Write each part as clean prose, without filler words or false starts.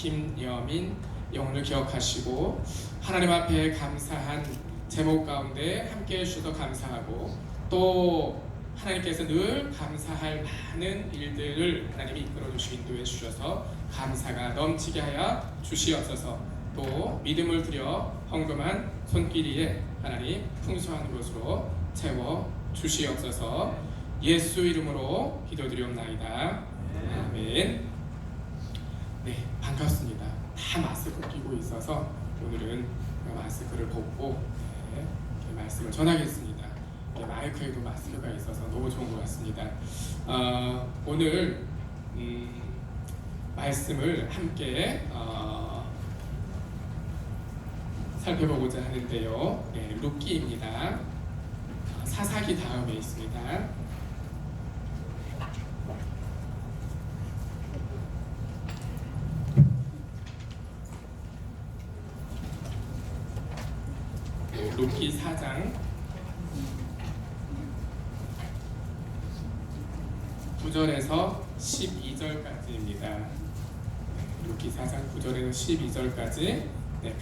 김여민 영혼을 기억하시고 하나님 앞에 감사한 제목 가운데 함께해 주셔서 감사하고 또 하나님께서 늘 감사할 많은 일들을 하나님이 이끌어 주시고 인도해 주셔서 감사가 넘치게 하여 주시옵소서. 또 믿음을 들여 헌금한 손길이에 하나님 풍성한 것으로 채워 주시옵소서. 예수 이름으로 기도드리옵나이다. 아멘. 네, 반갑습니다. 다 마스크 끼고 있어서 오늘은 마스크를 벗고 말씀을 전하겠습니다. 마이크에도 마스크가 있어서 너무 좋은 것 같습니다. 오늘 말씀을 함께 살펴보고자 하는데요. 네, 룻기입니다. 사사기 다음에 있습니다. 룻기 4장 9절에서 12절까지입니다. 룻기 4장 9절에서 12절까지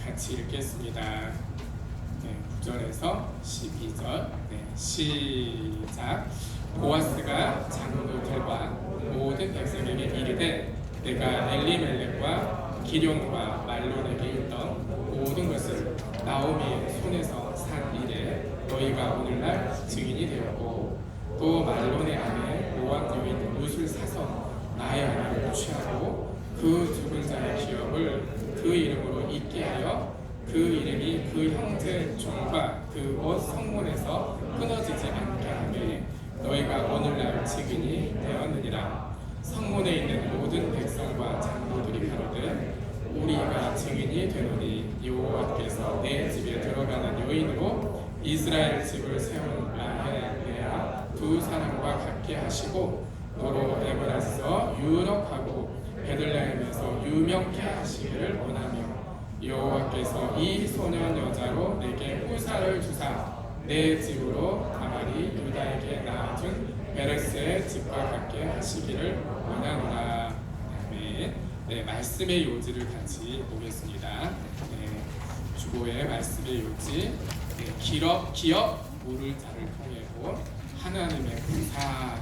같이 읽겠습니다. 9절에서 12절 시작. 보아스가 장로들과 모든 백성에게 이르되 내가 엘리멜렉과 기럐과 말론에게 있던 모든 것을 나오미의 손에서 산 이래 너희가 오늘날 증인이 되었고 또 말론의 아내 모압 여인 룻을 사서 나의 아내를 취하고 그 죽은 자의 기업을 그 이름으로 잊게 하여 그 이름이 그 형제 종과 그 옷 성문에서 끊어지지 않게 하매 너희가 오늘날 증인이 되었느니라. 성문에 있는 모든 백성과 장로들이 가로되 우리가 증인이 되노니 여호와께서 내 집에 들어가는 여인으로 이스라엘 집을 세운 라헬 레아 두 사람과 같게 하시고 너로 에브라서 유력하고 베들레헴에서 유명케 하시기를 원하며 여호와께서 이 소년 여자로 내게 후사를 주사 내 집으로 다말이 유다에게 낳아준 베레스의 집과 같게 하시기를 원하노라. 네, 말씀의 요지를 같이 보겠습니다. 주보의 말씀의 요지, 기업 물을 자를 통해 하나님의 군사.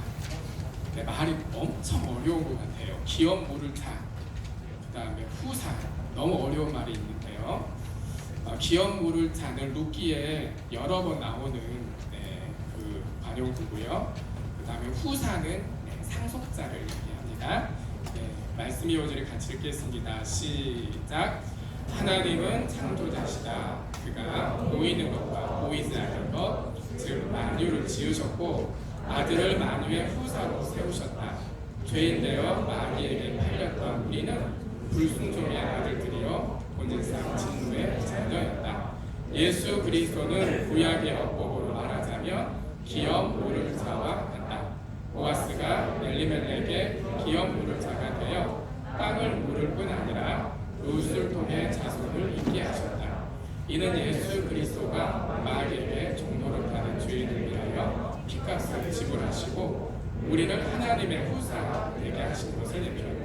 말이 엄청 어려운 것 같아요. 기업 물을 자, 그 다음에 후사, 너무 어려운 말이 있는데요. 기업 물을 자는 룻기에 여러 번 나오는 그 관용구고요. 그 다음에 후사는 상속자를 얘기합니다. 말씀의 요지를 같이 읽겠습니다. 시작. 하나님은 창조자시다. 그가 보이는 것과 보이지 않는 것, 즉 만유를 지으셨고 아들을 만유의 후사로 세우셨다. 죄인되어 마귀에게 팔렸던 우리는 불순종의 아들들이요 본질상 진노의 자녀였다. 예수 그리스도는 구약의 어법으로 말하자면 기업 물을 자와 같다. 보아스가 엘리멜렉의 기업 물을 자가 되어 땅을 물을 뿐 아니라 룻을 통해 자손을 있게 하셨다. 이는 예수 그리스도가 마귀에게 종로를 타는 죄인을 위하여 핏값을 지불하시고 우리를 하나님의 후사가 되게 하신 것을 내밀었다.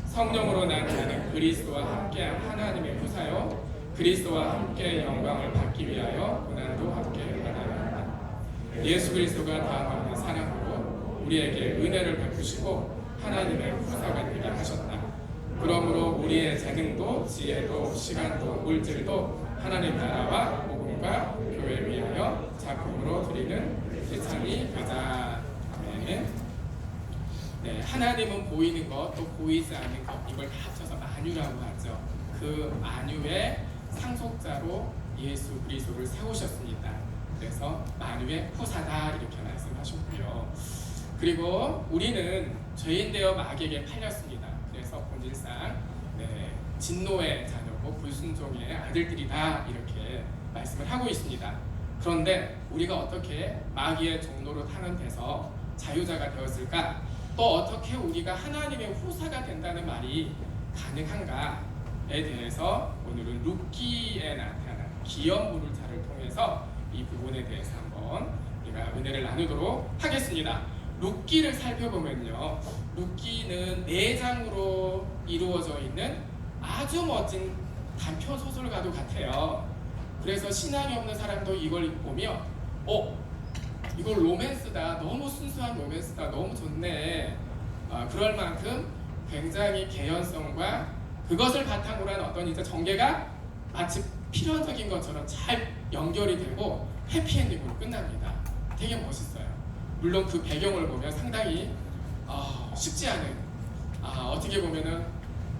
성령으로 난 자는 그리스도와 함께한 하나님의 후사요 그리스도와 함께 영광을 받기 위하여 고난도 함께 받아야 한다. 예수 그리스도가 다음 없는 사랑으로 우리에게 은혜를 베푸시고 하나님의 후사가 되게 하셨다. 그러므로 우리의 재능도 지혜도 시간도 물질도 하나님 나라와 복음과 교회 위하여 작품으로 드리는 세상이 되자. 아멘. 하나님은 보이는 것 또 보이지 않는 것 이걸 다 합쳐서 만유라고 하죠. 그 만유의 상속자로 예수 그리스도를 세우셨습니다. 그래서 만유의 후사다 이렇게 말씀하셨고요. 그리고 우리는 죄인 되어 마귀에게 팔렸습니다. 그래서 본질상 진노의 자녀고 불순종의 아들들이다 이렇게 말씀을 하고 있습니다. 그런데 우리가 어떻게 마귀의 종로로 타는 데서 자유자가 되었을까? 또 어떻게 우리가 하나님의 후사가 된다는 말이 가능한가에 대해서 오늘은 룻기에 나타난 기업 물을 자를 통해서 이 부분에 대해서 한번 우리가 은혜를 나누도록 하겠습니다. 룻기를 살펴보면요, 룻기는 4장으로 이루어져 있는 아주 멋진 단편 소설가도 같아요. 그래서 신앙이 없는 사람도 이걸 보며 이거 로맨스다, 너무 순수한 로맨스다, 너무 좋네. 그럴 만큼 굉장히 개연성과 그것을 바탕으로 한 어떤 이제 전개가 마치 필연적인 것처럼 잘 연결이 되고 해피엔딩으로 끝납니다. 되게 멋있어요. 물론 그 배경을 보면 상당히 쉽지 않은, 어떻게 보면은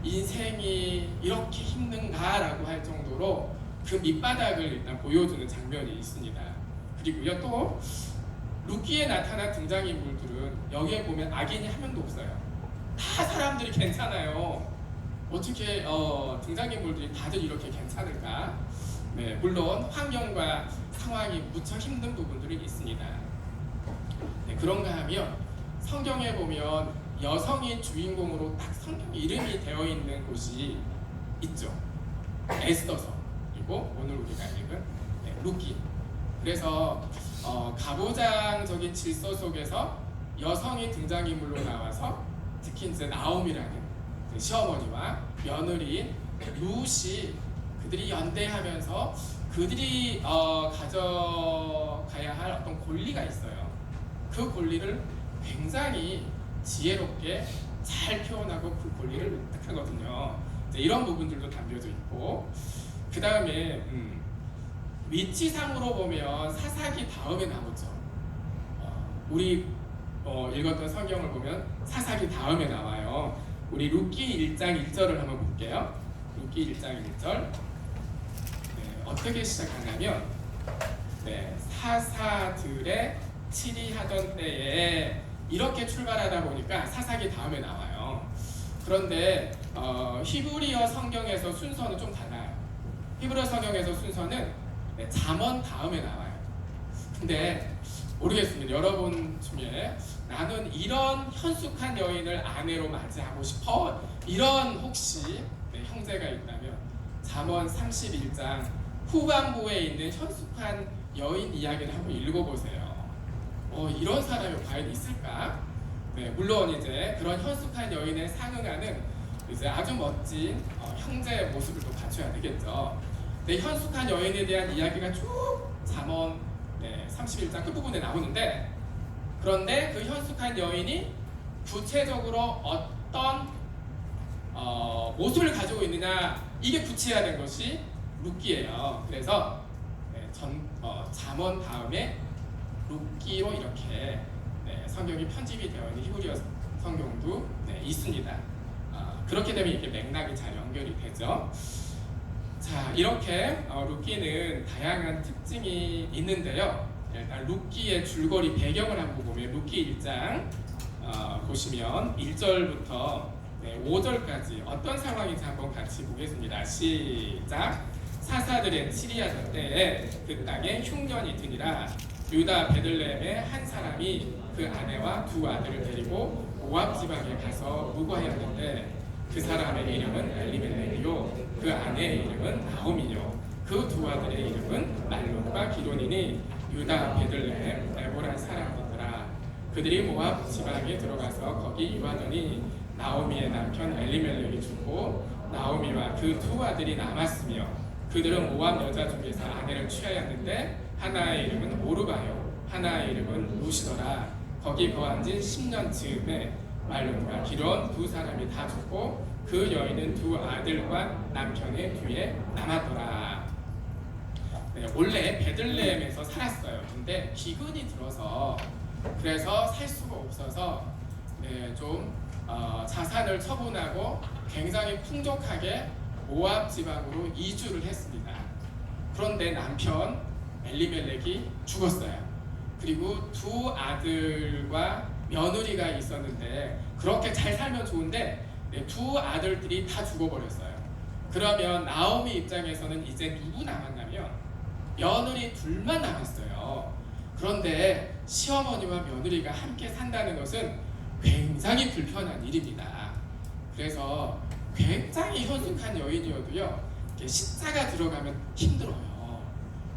인생이 이렇게 힘든가라고 할 정도로 그 밑바닥을 일단 보여주는 장면이 있습니다. 그리고요, 또 루키에 나타난 등장인물들은 여기에 보면 악인이 한 명도 없어요. 다 사람들이 괜찮아요. 어떻게 등장인물들이 다들 이렇게 괜찮을까? 네, 물론 환경과 상황이 무척 힘든 부분들이 있습니다. 네, 그런가 하면 성경에 보면 여성이 주인공으로 딱 성경 이름이 되어 있는 곳이 있죠. 에스더서, 그리고 오늘 우리가 읽은 루키. 그래서 가부장적인 질서 속에서 여성이 등장인물로 나와서 특히 이제 나옴이라는 시어머니와 며느리인 룻이 그들이 연대하면서 그들이 가져가야 할 어떤 권리가 있어요. 그 권리를 굉장히 지혜롭게 잘 표현하고 그 권리를 획득하거든요. 이런 부분들도 담겨져 있고, 그 다음에 위치상으로 보면 사사기 다음에 나오죠. 우리 읽었던 성경을 보면 사사기 다음에 나와요. 우리 루키 1장 1절을 한번 볼게요. 루키 1장 1절. 어떻게 시작하냐면 사사들의 치리하던 때에 이렇게 출발하다 보니까 사사기 다음에 나와요. 그런데 히브리어 성경에서 순서는 좀 달라요. 히브리어 성경에서 순서는 잠언 다음에 나와요. 근데 모르겠습니다. 여러분 중에 나는 이런 현숙한 여인을 아내로 맞이하고 싶어, 이런 혹시 형제가 있다면 잠언 31장 후반부에 있는 현숙한 여인 이야기를 한번 읽어보세요. 이런 사람이 과연 있을까? 물론 이제 그런 현숙한 여인에 상응하는 이제 아주 멋진 형제의 모습을 또 갖춰야 되겠죠. 현숙한 여인에 대한 이야기가 쭉 잠언 31장 끝부분에 나오는데, 그런데 그 현숙한 여인이 구체적으로 어떤 모습을 가지고 있느냐, 이게 구체화된 것이 루키예요. 그래서 잠언 다음에 루키로 이렇게 성경이 편집이 되어 있는 히브리어 성경도 있습니다. 그렇게 되면 이렇게 맥락이 잘 연결이 되죠. 자, 이렇게 루키는 다양한 특징이 있는데요. 일단 루키의 줄거리 배경을 한번 보면 루키 1장 보시면 1절부터 5절까지 어떤 상황인지 한번 같이 보겠습니다. 시작. 사사들의 치리하던 때에 그 땅에 흉년이 드니라. 유다 베들레헴의 한 사람이 그 아내와 두 아들을 데리고 모압 지방에 가서 무거하였는데 그 사람의 이름은 엘리멜렉이요 그 아내의 이름은 나오미요 그 두 아들의 이름은 말론과 기론이니 유다 베들레헴 에보란 사람이더라. 그들이 모압 지방에 들어가서 거기 유하더니 나오미의 남편 엘리멜렉이 죽고 나오미와 그 두 아들이 남았으며 그들은 모압 여자 중에서 아내를 취하였는데 하나의 이름은 오르바요 하나의 이름은 루시더라. 거기 거한 지 10년 즈음에 말론과 기론 두 사람이 다 죽고 그 여인은 두 아들과 남편의 뒤에 남았더라. 원래 베들레헴에서 살았어요. 근데 기근이 들어서 그래서 살 수가 없어서 좀 자산을 처분하고 굉장히 풍족하게 모압 지방으로 이주를 했습니다. 그런데 남편 엘리멜렉이 죽었어요. 그리고 두 아들과 며느리가 있었는데 그렇게 잘 살면 좋은데 두 아들들이 다 죽어버렸어요. 그러면 나오미 입장에서는 이제 누구 남았냐면 며느리 둘만 남았어요. 그런데 시어머니와 며느리가 함께 산다는 것은 굉장히 불편한 일입니다. 그래서 굉장히 현숙한 여인이어도요 식사가 들어가면 힘들어요.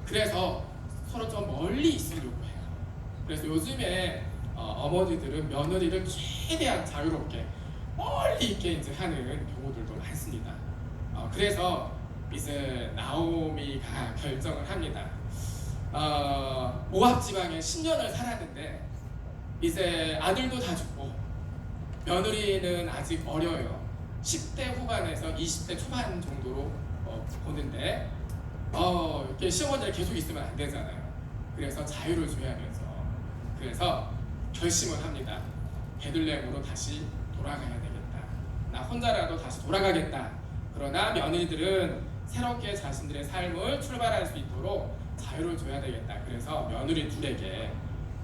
그래서 서로 좀 멀리 있으려고 해요. 그래서 요즘에 어머니들은 며느리를 최대한 자유롭게 멀리 있게 이제 하는 경우들도 많습니다. 그래서 이제 나오미가 결정을 합니다. 모압 지방에 10년을 살았는데 이제 아들도 다 죽고 며느리는 아직 어려요. 10대 후반에서 20대 초반 정도로 보는데 이렇게 시어머니를 계속 있으면 안 되잖아요. 그래서 자유를 줘야면서 그래서 결심을 합니다. 베들레헴으로 다시 돌아가야 되겠다. 나 혼자라도 다시 돌아가겠다. 그러나 며느리들은 새롭게 자신들의 삶을 출발할 수 있도록 자유를 줘야 되겠다. 그래서 며느리 둘에게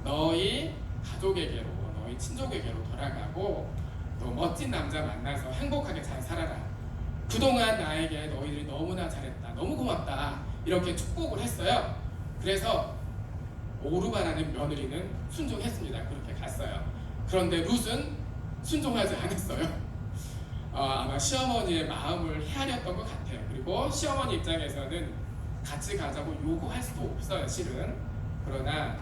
너희 가족에게로, 너희 친족에게로 돌아가고 또 멋진 남자 만나서 행복하게 잘 살아라. 그동안 나에게 너희들이 너무나 잘했다. 너무 고맙다. 이렇게 축복을 했어요. 그래서 오르바라는 며느리는 순종했습니다. 그렇게 갔어요. 그런데 룻은 순종하지 않았어요. 아마 시어머니의 마음을 헤아렸던 것 같아요. 그리고 시어머니 입장에서는 같이 가자고 요구할 수도 없어요, 실은. 그러나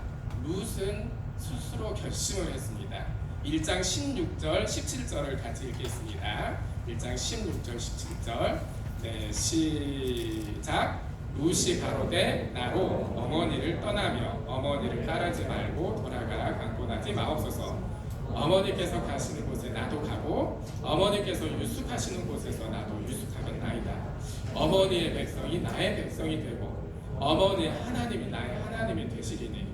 룻은 스스로 결심을 했습니다. 1장 16절, 17절을 같이 읽겠습니다. 1장 16절, 17절. 네, 시작. 룻이 가로되 나로 어머니를 떠나며 어머니를 따르지 말고 돌아가 강권하지 마옵소서. 어머니께서 가시는 곳에 나도 가고 어머니께서 유숙하시는 곳에서 나도 유숙하겠나이다. 어머니의 백성이 나의 백성이 되고 어머니의 하나님이 나의 하나님이 되시리니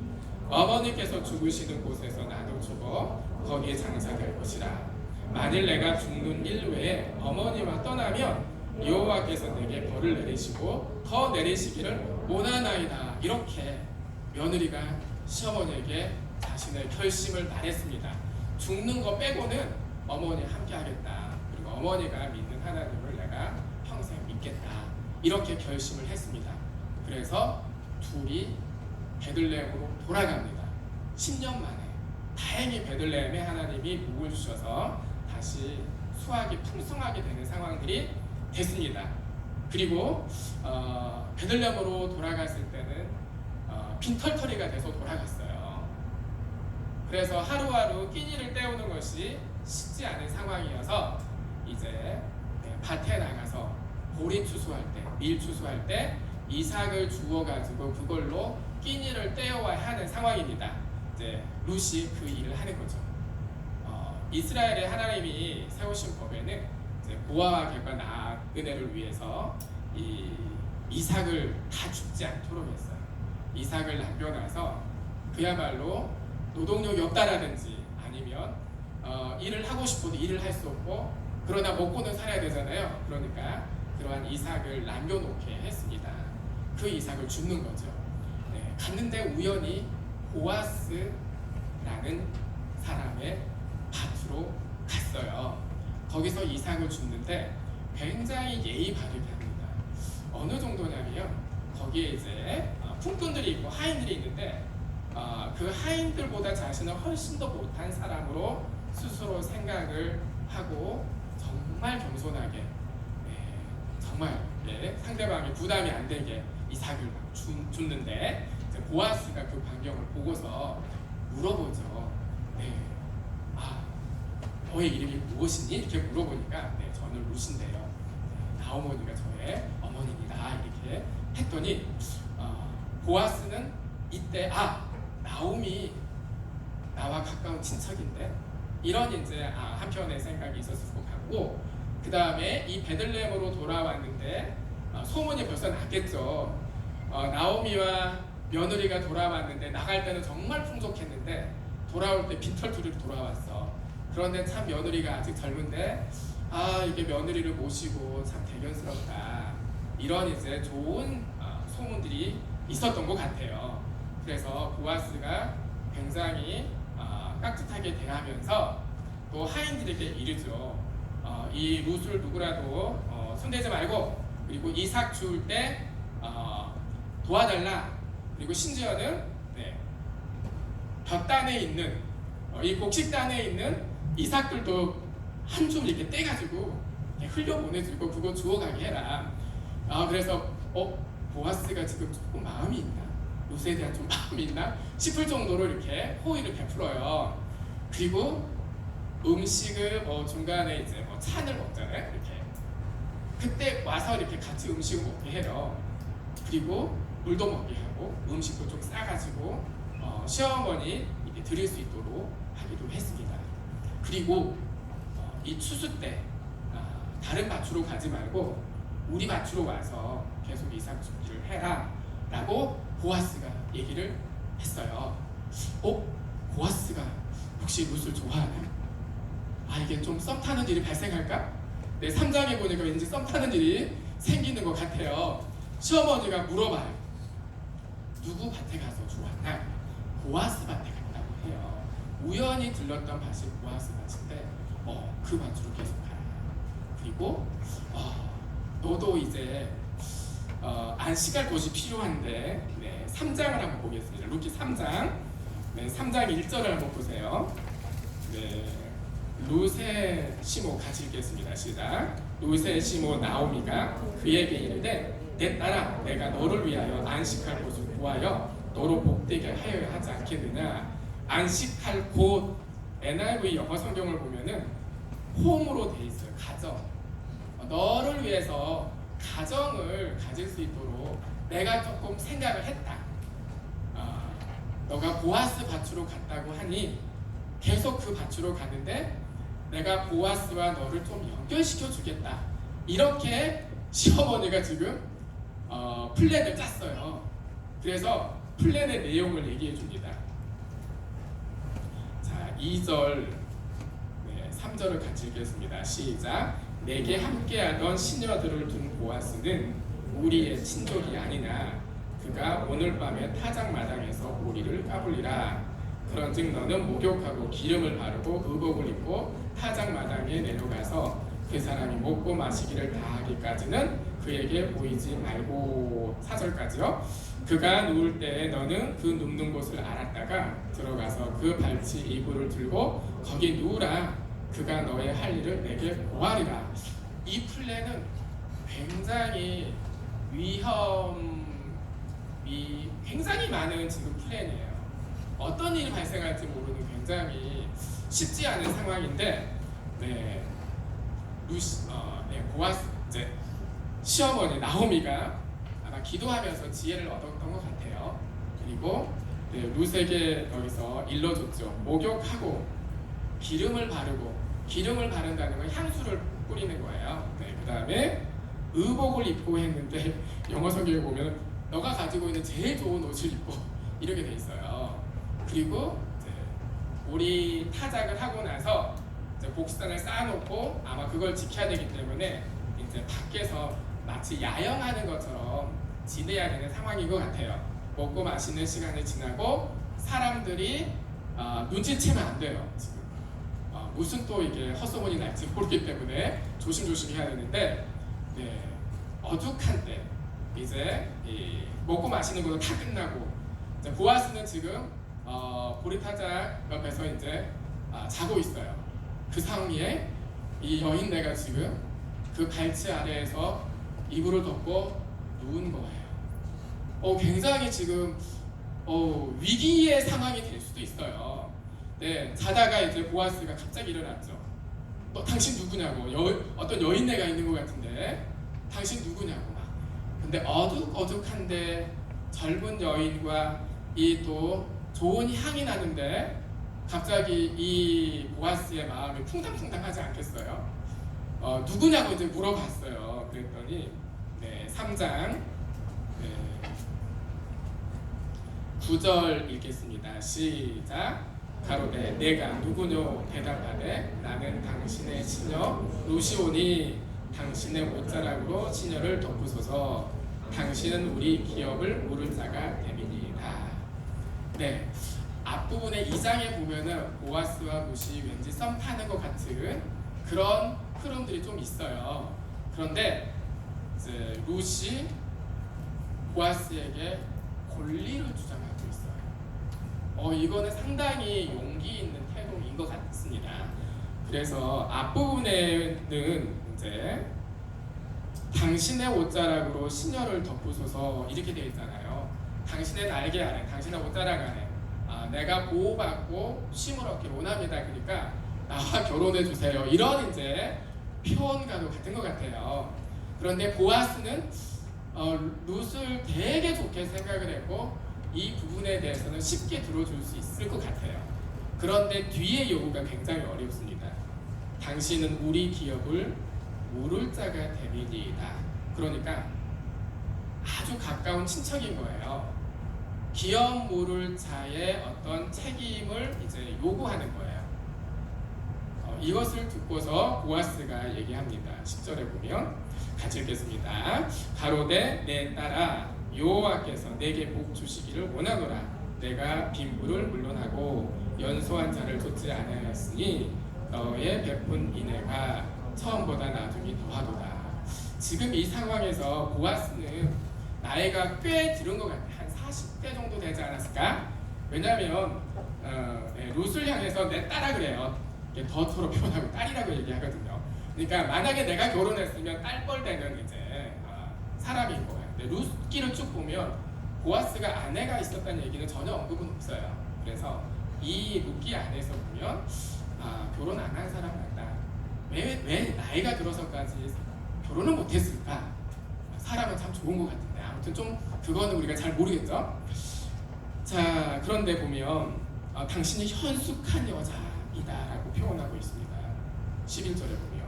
어머니께서 죽으시는 곳에서 나도 죽어 거기에 장사될 것이라. 만일 내가 죽는 일 외에 어머니와 떠나면 여호와께서 내게 벌을 내리시고 더 내리시기를 원하나이다. 이렇게 며느리가 시어머니에게 자신의 결심을 말했습니다. 죽는 거 빼고는 어머니 함께 하겠다. 그리고 어머니가 믿는 하나님을 내가 평생 믿겠다. 이렇게 결심을 했습니다. 그래서 둘이 베들레헴으로 돌아갑니다. 10년 만에 다행히 베들레헴에 하나님이 복을 주셔서 다시 수확이 풍성하게 되는 상황들이 됐습니다. 그리고 베들레헴으로 돌아갔을 때는 빈털터리가 돼서 돌아갔어요. 그래서 하루하루 끼니를 때우는 것이 쉽지 않은 상황이어서 이제 밭에 나가서 보리 추수할 때, 밀 추수할 때 이삭을 주워가지고 그걸로 끼니를 때워야 하는 상황입니다. 이제 룻이 그 일을 하는 거죠. 이스라엘의 하나님이 세우신 법에는 이제 고아와 객과 나그네를 위해서 이삭을 다 죽지 않도록 했어요. 이삭을 남겨놔서 그야말로 노동력이 없다라든지 아니면 일을 하고 싶어도 일을 할 수 없고 그러나 먹고는 살아야 되잖아요. 그러니까 그러한 이삭을 남겨놓게 했습니다. 그 이삭을 줍는 거죠. 네, 갔는데 우연히 보아스라는 사람의 밭으로 갔어요. 거기서 이삭을 줍는데 굉장히 예의 바르게 합니다. 어느 정도냐면 거기에 이제 품꾼들이 있고 하인들이 있는데 그 하인들보다 자신을 훨씬 더 못한 사람으로 스스로 생각을 하고 정말 겸손하게 정말 상대방이 부담이 안 되게 이삭을 줍는데 보아스가 그 광경을 보고서 물어보죠. 너의 이름이 무엇이니? 이렇게 물어보니까 저는 룻인데요. 나어머니가 저의 어머니입니다. 이렇게 했더니 보아스는 이때 나오미 나와 가까운 친척인데 이런 이제 한편의 생각이 있었을 것 같고 그 다음에 이 베들레헴으로 돌아왔는데 소문이 벌써 났겠죠. 나오미와 며느리가 돌아왔는데 나갈 때는 정말 풍족했는데 돌아올 때 빈털터리로 돌아왔어. 그런데 참 며느리가 아직 젊은데 이게 며느리를 모시고 참 대견스럽다. 이런 이제 좋은 소문들이 있었던 것 같아요. 그래서 보아스가 굉장히 깍듯하게 대하면서 또 하인들에게 이르죠. 이 룻을 누구라도 손대지 말고 그리고 이삭 줄 때 도와달라. 그리고 심지어는 볕단에 있는 이 곡식단에 있는 이삭들도 한 줌 이렇게 떼가지고 흘려 보내주고 그거 주워가게 해라. 그래서 보아스가 지금 조금 마음이 있나? 룻에 대한 좀 마음이 있나? 싶을 정도로 이렇게 호의를 베풀어요. 그리고 음식을 중간에 이제 찬을 먹잖아요. 이렇게 그때 와서 이렇게 같이 음식을 먹게 해요. 그리고 물도 먹게 하고 음식도 좀 싸가지고 시어머니 이렇게 드릴 수 있도록 하기도 했습니다. 그리고 이 추수 때 다른 밭으로 가지 말고 우리 밭으로 와서 계속 이삭주기를 해라 라고 보아스가 얘기를 했어요. 보아스가 혹시 룻을 좋아하나요? 이게 좀 썸 타는 일이 발생할까? 네, 3장에 보니까 왠지 썸 타는 일이 생기는 것 같아요. 시어머니가 물어봐요. 누구 밭에 가서 좋았나? 보아스 밭에 갔다고 해요. 우연히 들렀던 밭이 보아스 밭인데 그 밭으로 계속 가라. 그리고 너도 이제 안식할 곳이 필요한데 3장을 한번 보겠습니다. 루키 3장 3장 1절을 한번 보세요. 룻의 시모 같이 읽겠습니다. 시작. 룻의 시모 나오미가 그에게 이르되 내 딸아 내가 너를 위하여 안식할 곳을 구하여 너로 복되게 하여야 하지 않겠느냐. 안식할 곳 NIV 영어 성경을 보면은 홈으로 돼 있어요. 가정. 너를 위해서 가정을 가질 수 있도록 내가 조금 생각을 했다. 너가 보아스 밭으로 갔다고 하니 계속 그 밭으로 가는데 내가 보아스와 너를 좀 연결시켜 주겠다. 이렇게 시어머니가 지금 플랜을 짰어요. 그래서 플랜의 내용을 얘기해 줍니다. 자, 2절 3절을 같이 읽겠습니다. 시작. 내게 함께하던 시녀들을 둔 보아스는 우리의 친족이 아니나 그가 오늘 밤에 타작마당에서 오리를 까불리라. 그런즉 너는 목욕하고 기름을 바르고 의복을 입고 타작마당에 내려가서 그 사람이 먹고 마시기를 다하기까지는 그에게 보이지 말고. 4절까지요. 그가 누울 때에 너는 그 눕는 곳을 알았다가 들어가서 그 발치 이불을 들고 거기 누우라. 그가 너의 할 일을 내게 고하리라. 이 플랜은 굉장히 굉장히 많은 지금 플랜이에요. 어떤 일이 발생할지 모르는 굉장히 쉽지 않은 상황인데, 보아스 이제 시어머니 나오미가 아마 기도하면서 지혜를 얻었던 것 같아요. 그리고 룻에게 여기서 일러줬죠. 목욕하고 기름을 바른다는 건 향수를 뿌리는 거예요. 그 다음에 의복을 입고 했는데 영어 성경에 보면 너가 가지고 있는 제일 좋은 옷을 입고 이렇게 돼 있어요. 그리고 우리 타작을 하고 나서 복산을 쌓아놓고 아마 그걸 지켜야 되기 때문에 이제 밖에서 마치 야영하는 것처럼 지내야 되는 상황인 것 같아요. 먹고 마시는 시간이 지나고 사람들이 눈치채면 안 돼요. 지금 무슨 또 이게 헛소문이 날지 모르기 때문에 조심조심 해야 되는데, 어둑한 때 이제 먹고 마시는 것도 다 끝나고 보아스는 지금 보리타작 옆에서 이제 자고 있어요. 그 상황에 이 여인네가 지금 그 발치 아래에서 이불을 덮고 누운 거예요. 굉장히 지금 위기의 상황이 될 수도 있어요. 자다가 이제 보아스가 갑자기 일어났죠. 당신 누구냐고. 어떤 여인네가 있는 것 같은데 당신 누구냐고 막. 근데 어둑어둑한데 젊은 여인과 이 또 좋은 향이 나는데 갑자기 이 보아스의 마음이 쿵당쿵당하지 않겠어요? 누구냐고 이제 물어봤어요. 그랬더니 3장 9절 읽겠습니다. 시작. 가로되 내가 누구뇨 대답하되 나는 당신의 시녀 룻이오니 당신의 옷자락으로 시녀를 덮으소서. 당신은 우리 기업을 물을 자가 됨이니이다. 앞부분에 2장에 보면은 보아스와 룻이 왠지 썸 타는 것 같은 그런 흐름들이 좀 있어요. 그런데 이제 룻이 보아스에게 권리를 주장하고 있어요. 이거는 상당히 용기 있는 태도인 것 같습니다. 그래서 앞부분에는 이제 당신의 옷자락으로 시녀를 덮으소서 이렇게 되어 있잖아요. 당신의 날개 아래, 당신의 옷자락 아래 내가 보호받고 쉼을 얻기 원합니다. 그러니까 나와 결혼해 주세요. 이런 이제 표현과도 같은 것 같아요. 그런데 보아스는 룻을 되게 좋게 생각을 했고 이 부분에 대해서는 쉽게 들어줄 수 있을 것 같아요. 그런데 뒤의 요구가 굉장히 어렵습니다. 당신은 우리 기업을 물을 자가 됨이니이다. 그러니까 아주 가까운 친척인 거예요. 기업 물을 자의 어떤 책임을 이제 요구하는 거예요. 이것을 듣고서 보아스가 얘기합니다. 10절에 보면 같이 읽겠습니다. 가로되 내 딸아 여호와께서 내게 복 주시기를 원하노라. 내가 빈부를 물론하고 연소한 자를 좇지 아니하였으니 너의 베푼 인애가 처음보다 나중이 더하도다. 지금 이 상황에서 보아스는 나이가 꽤 들은 것 같아요. 한 40대 정도 되지 않았을까? 왜냐하면 룻을 향해서 내 딸아 그래요. 더터로 표현하고 딸이라고 얘기하거든요. 그러니까 만약에 내가 결혼했으면 딸뻘 되는 이제 사람인 거예요. 근데 룻기를 쭉 보면 보아스가 아내가 있었다는 얘기는 전혀 언급은 없어요. 그래서 이 룻기 안에서 보면 결혼 안 한 사람 같다. 왜 나이가 들어서까지 결혼을 못했을까? 사람은 참 좋은 것 같은데 아무튼 좀 그거는 우리가 잘 모르겠죠. 자, 그런데 보면 당신이 현숙한 여자이다라고 표현하고 있습니다. 11절에 보면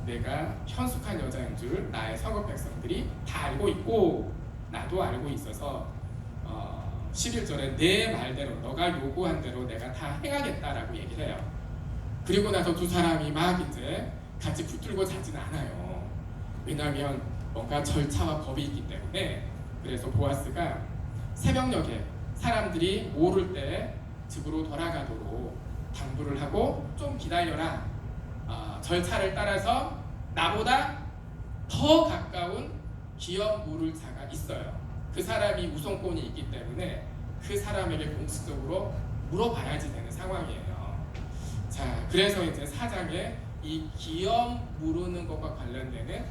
내가 현숙한 여자인 줄 나의 성읍 백성들이 다 알고 있고 나도 알고 있어서 11절에 내 말대로 너가 요구한 대로 내가 다 행하겠다라고 얘기를 해요. 그리고 나서 두 사람이 막 이제 같이 붙들고 자지는 않아요. 왜냐하면 뭔가 절차와 법이 있기 때문에. 그래서 보아스가 새벽녘에 사람들이 모를 때 집으로 돌아가도록 당부를 하고 좀 기다려라. 절차를 따라서 나보다 더 가까운 기업 물을 자가 있어요. 그 사람이 우선권이 있기 때문에 그 사람에게 공식적으로 물어봐야지 되는 상황이에요. 자, 그래서 이제 4장에 이 기업 물으는 것과 관련되는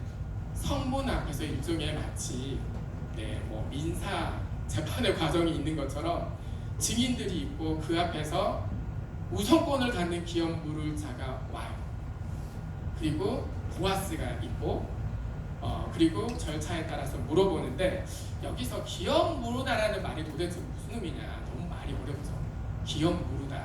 성문 앞에서 일종의 마치 뭐 민사 재판의 과정이 있는 것처럼 증인들이 있고 그 앞에서 우선권을 갖는 기업 물을 자가 와요. 그리고 보아스가 있고 그리고 절차에 따라서 물어보는데 여기서 기업 물으다라는 말이 도대체 무슨 의미냐? 너무 말이 어렵죠. 기업 물으다.